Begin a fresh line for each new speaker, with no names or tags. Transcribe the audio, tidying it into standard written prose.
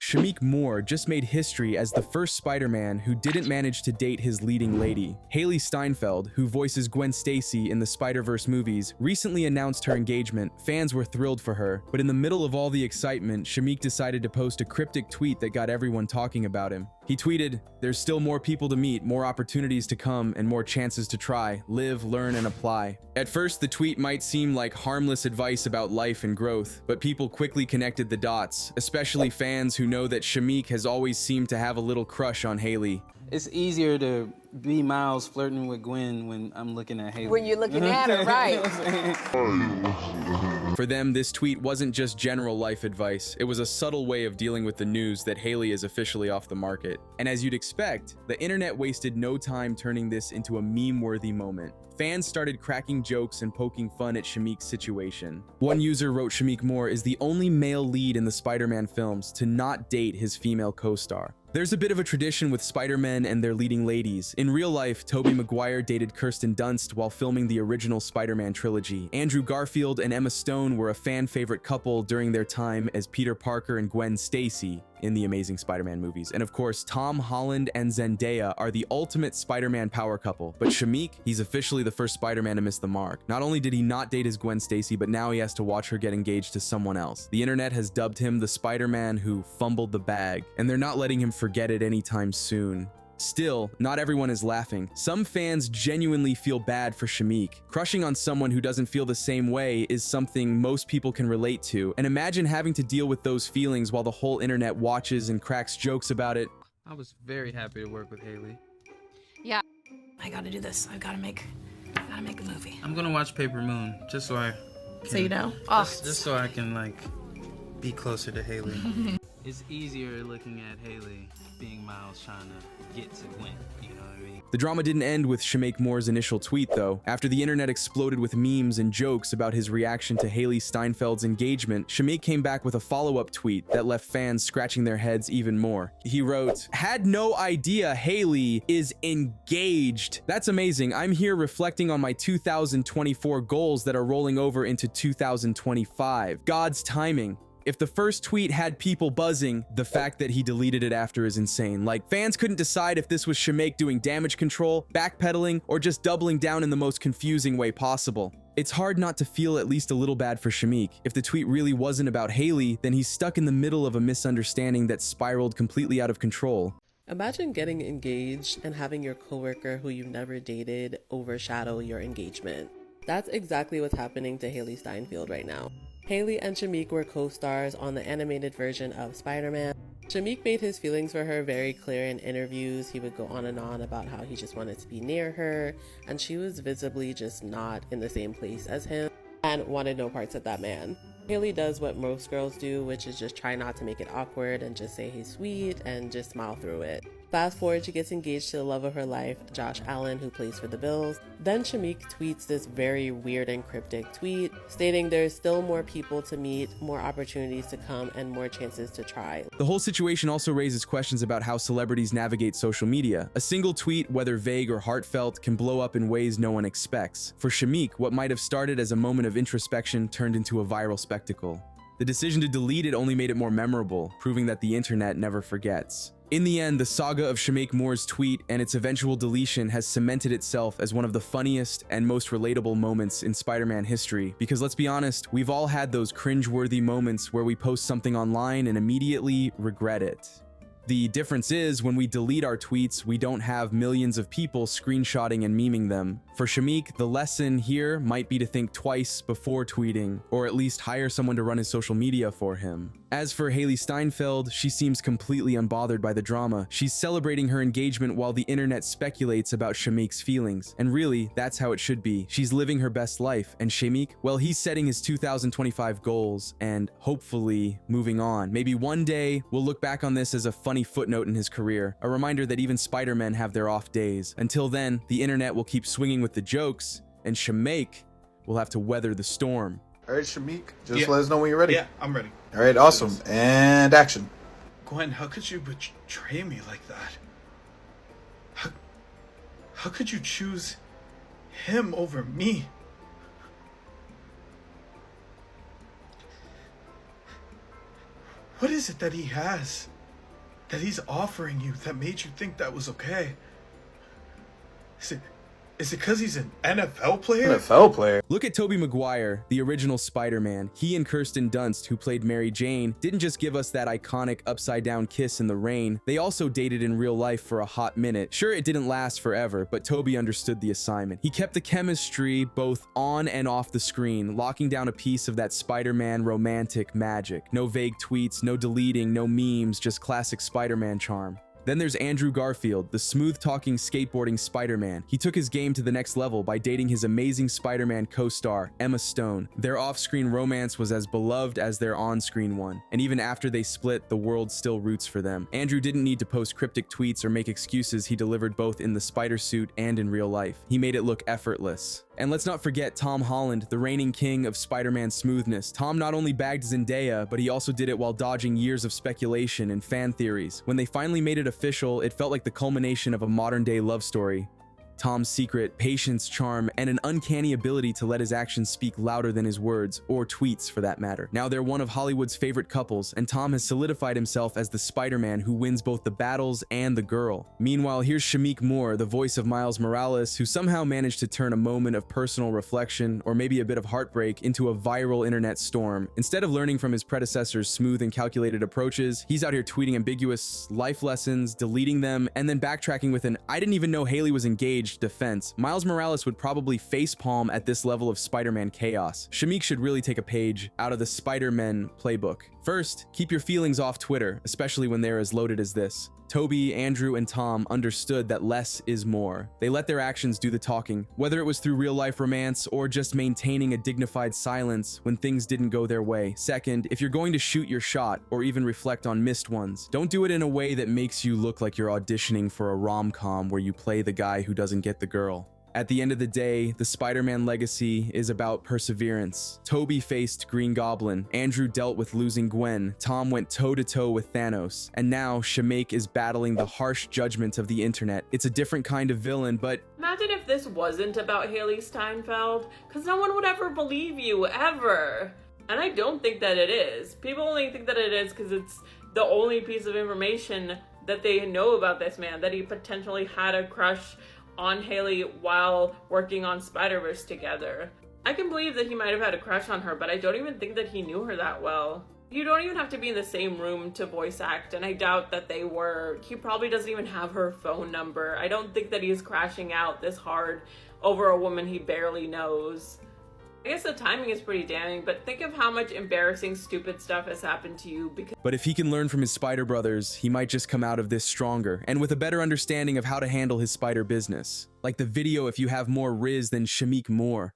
Shameik Moore just made history as the first Spider-Man who didn't manage to date his leading lady. Hailee Steinfield, who voices Gwen Stacy in the Spider-Verse movies, recently announced her engagement. Fans were thrilled for her, but in the middle of all the excitement, Shameik decided to post a cryptic tweet that got everyone talking about him. He tweeted, "There's still more people to meet, more opportunities to come, and more chances to try, live, learn, and apply." At first, the tweet might seem like harmless advice about life and growth, but people quickly connected the dots, especially fans who know that Shameik has always seemed to have a little crush on Hailee.
It's easier to be Miles flirting with Gwen when I'm looking at Hailee.
When you're looking at her, right.
For them, this tweet wasn't just general life advice. It was a subtle way of dealing with the news that Hailee is officially off the market. And as you'd expect, the internet wasted no time turning this into a meme-worthy moment. Fans started cracking jokes and poking fun at Shameik's situation. One user wrote Shameik Moore is the only male lead in the Spider-Man films to not date his female co-star. There's a bit of a tradition with Spider-Men and their leading ladies. In real life, Tobey Maguire dated Kirsten Dunst while filming the original Spider-Man trilogy. Andrew Garfield and Emma Stone were a fan-favorite couple during their time as Peter Parker and Gwen Stacy in the Amazing Spider-Man movies. And of course, Tom Holland and Zendaya are the ultimate Spider-Man power couple. But Shameik, he's officially the first Spider-Man to miss the mark. Not only did he not date his Gwen Stacy, but now he has to watch her get engaged to someone else. The internet has dubbed him the Spider-Man who fumbled the bag, and they're not letting him forget it anytime soon. Still, not everyone is laughing. Some fans genuinely feel bad for Shameik. Crushing on someone who doesn't feel the same way is something most people can relate to, and imagine having to deal with those feelings while the whole internet watches and cracks jokes about it.
I was very happy to work with Hailee.
Yeah. I gotta do this. I gotta make a movie.
I'm gonna watch Paper Moon, just so I can,
So you know? Oh,
just so I can, like, be closer to Hailee. It's easier looking at Hailee being Miles trying to get to Gwen, you know what I mean?
The drama didn't end with Shameik Moore's initial tweet, though. After the internet exploded with memes and jokes about his reaction to Hailee Steinfeld's engagement, Shameik came back with a follow-up tweet that left fans scratching their heads even more. He wrote, "Had no idea Hailee is engaged. That's amazing. I'm here reflecting on my 2024 goals that are rolling over into 2025. God's timing." If the first tweet had people buzzing, the fact that he deleted it after is insane. Like, fans couldn't decide if this was Shameik doing damage control, backpedaling, or just doubling down in the most confusing way possible. It's hard not to feel at least a little bad for Shameik. If the tweet really wasn't about Hailee, then he's stuck in the middle of a misunderstanding that spiraled completely out of control.
Imagine getting engaged and having your coworker who you've never dated overshadow your engagement. That's exactly what's happening to Hailee Steinfield right now. Hailee and Shameik were co-stars on the animated version of Spider-Man. Shameik made his feelings for her very clear in interviews. He would go on and on about how he just wanted to be near her, and she was visibly just not in the same place as him and wanted no parts of that man. Hailee does what most girls do, which is just try not to make it awkward and just say he's sweet and just smile through it. Fast forward, she gets engaged to the love of her life, Josh Allen, who plays for the Bills. Then Shameik tweets this very weird and cryptic tweet stating there's still more people to meet, more opportunities to come, and more chances to try.
The whole situation also raises questions about how celebrities navigate social media. A single tweet, whether vague or heartfelt, can blow up in ways no one expects. For Shameik, what might have started as a moment of introspection turned into a viral spectacle. The decision to delete it only made it more memorable, proving that the internet never forgets. In the end, the saga of Shameik Moore's tweet and its eventual deletion has cemented itself as one of the funniest and most relatable moments in Spider-Man history, because let's be honest, we've all had those cringe-worthy moments where we post something online and immediately regret it. The difference is, when we delete our tweets, we don't have millions of people screenshotting and memeing them. For Shameik, the lesson here might be to think twice before tweeting, or at least hire someone to run his social media for him. As for Hailee Steinfield, she seems completely unbothered by the drama. She's celebrating her engagement while the internet speculates about Shameik's feelings. And really, that's how it should be. She's living her best life. And Shameik, well, he's setting his 2025 goals and hopefully moving on. Maybe one day we'll look back on this as a funny footnote in his career, a reminder that even Spider-Men have their off days. Until then, the internet will keep swinging with the jokes, and Shameik will have to weather the storm.
All right, Shameik, just let us know when you're ready.
Yeah, I'm ready.
All right, awesome. And action.
Gwen, how could you betray me like that? How could you choose him over me? What is it that he has that he's offering you that made you think that was okay? Is it because he's an NFL player?
NFL player.
Look at Tobey Maguire, the original Spider-Man. He and Kirsten Dunst, who played Mary Jane, didn't just give us that iconic upside-down kiss in the rain. They also dated in real life for a hot minute. Sure, it didn't last forever, but Tobey understood the assignment. He kept the chemistry both on and off the screen, locking down a piece of that Spider-Man romantic magic. No vague tweets, no deleting, no memes, just classic Spider-Man charm. Then there's Andrew Garfield, the smooth-talking skateboarding Spider-Man. He took his game to the next level by dating his amazing Spider-Man co-star, Emma Stone. Their off-screen romance was as beloved as their on-screen one, and even after they split, the world still roots for them. Andrew didn't need to post cryptic tweets or make excuses. He delivered both in the spider suit and in real life. He made it look effortless. And let's not forget Tom Holland, the reigning king of Spider-Man smoothness. Tom not only bagged Zendaya, but he also did it while dodging years of speculation and fan theories. When they finally made it official, it felt like the culmination of a modern-day love story. Tom's secret, patience, charm, and an uncanny ability to let his actions speak louder than his words, or tweets for that matter. Now they're one of Hollywood's favorite couples, and Tom has solidified himself as the Spider-Man who wins both the battles and the girl. Meanwhile, here's Shameik Moore, the voice of Miles Morales, who somehow managed to turn a moment of personal reflection, or maybe a bit of heartbreak, into a viral internet storm. Instead of learning from his predecessor's smooth and calculated approaches, he's out here tweeting ambiguous life lessons, deleting them, and then backtracking with an "I didn't even know Hailee was engaged" defense. Miles Morales would probably facepalm at this level of Spider-Man chaos. Shameik should really take a page out of the Spider-Man playbook. First, keep your feelings off Twitter, especially when they're as loaded as this. Tobey, Andrew, and Tom understood that less is more. They let their actions do the talking, whether it was through real-life romance or just maintaining a dignified silence when things didn't go their way. Second, if you're going to shoot your shot or even reflect on missed ones, don't do it in a way that makes you look like you're auditioning for a rom-com where you play the guy who doesn't get the girl. At the end of the day, the Spider-Man legacy is about perseverance. Tobey faced Green Goblin, Andrew dealt with losing Gwen, Tom went toe-to-toe with Thanos, and now Shameik is battling the harsh judgment of the internet. It's a different kind of villain, but
Imagine if this wasn't about Hailee Steinfield, because no one would ever believe you, ever. And I don't think that it is. People only think that it is because it's the only piece of information that they know about this man, that he potentially had a crush on Hailee while working on Spider-Verse together. I can believe that he might have had a crush on her, but I don't even think that he knew her that well. You don't even have to be in the same room to voice act, and I doubt that they were. He probably doesn't even have her phone number. I don't think that he's crashing out this hard over a woman he barely knows. I guess the timing is pretty damning, but think of how much embarrassing, stupid stuff has happened to you because—
But if he can learn from his spider brothers, he might just come out of this stronger, and with a better understanding of how to handle his spider business. Like the video if you have more Rizz than Shameik Moore.